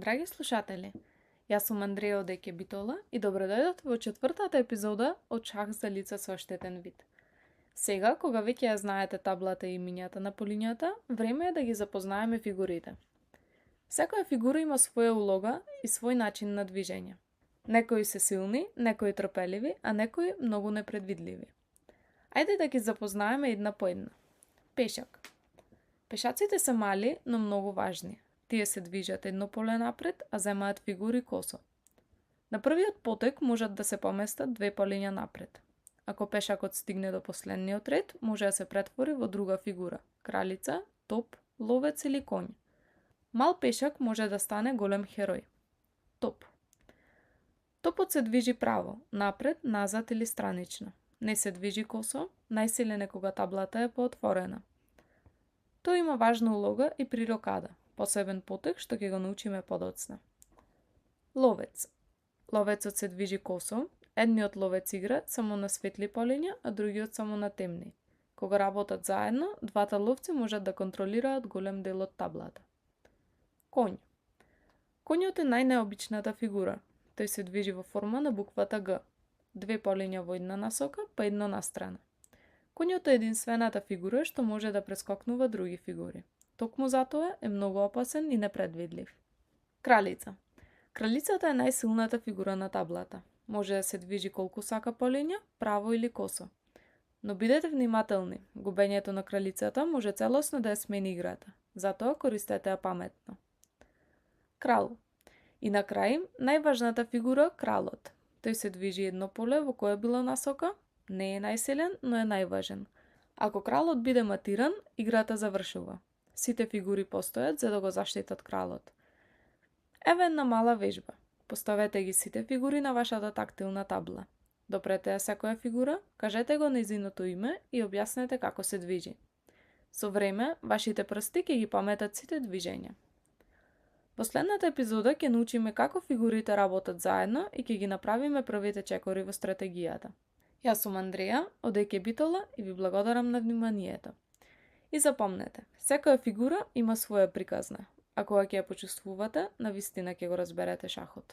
Драги слушатели, јас сум Андреја од ЕК Битола и добро дојдовте во четвртата епизода од Шах за лица со оштетен вид. Сега, кога веќе ја знаете таблата и имињата на полињата, време е да ги запознаеме фигурите. Секоја фигура има своја улога и свој начин на движење. Некои се силни, некои трпеливи, а некои многу непредвидливи. Ајде да ги запознаеме една по една. Пешак. Пешаците се мали, но многу важни. Тие се движат едно поле напред, а земаат фигури косо. На првиот потек можат да се поместат две полиња напред. Ако пешакот стигне до последниот ред, може да се претвори во друга фигура – кралица, топ, ловец или коњ. Мал пешак може да стане голем херој. Топ. Топот се движи право, напред, назад или странично. Не се движи косо, најсилен е кога таблата е поотворена. Тој има важна улога и при рокада, посебен потек што ќе го научиме подоцна. Ловец. Ловецот се движи косо, едниот ловец игра само на светли полиња, а другиот само на темни. Кога работат заедно, двата ловци можат да контролираат голем дел од таблата. Коњ. Коњот е најнеобичната фигура. Тој се движи во форма на буквата Г. Две полиња во една насока, па едно настрана. Коњот е единствената фигура што може да прескокнува други фигури. Токму затоа е многу опасен и непредвидлив. Кралица. Кралицата е најсилната фигура на таблата. Може да се движи колку сака полиња, право или косо. Но бидете внимателни, губењето на кралицата може целосно да ја смени играта. Затоа користете ја паметно. Крал. И на крај, најважната фигура – кралот. Тој се движи едно поле во кое била насока, не е најсилен, но е најважен. Ако кралот биде матиран, играта завршува. Сите фигури постојат за да го заштитат кралот. Еве една мала вежба. Поставете ги сите фигури на вашата тактилна табла. Допрете ја секоја фигура, кажете го нејзиното име и објаснете како се движи. Со време, вашите прсти ќе ги паметат сите движења. Последната епизода ќе научиме како фигурите работат заедно и ќе ги направиме првите чекори во стратегијата. Јас сум Андреја од ЕК Битола и ви благодарам на вниманието. И запомнете, секоја фигура има своја приказна, а кога ќе ја почувствувате, навистина ќе го разберете шахот.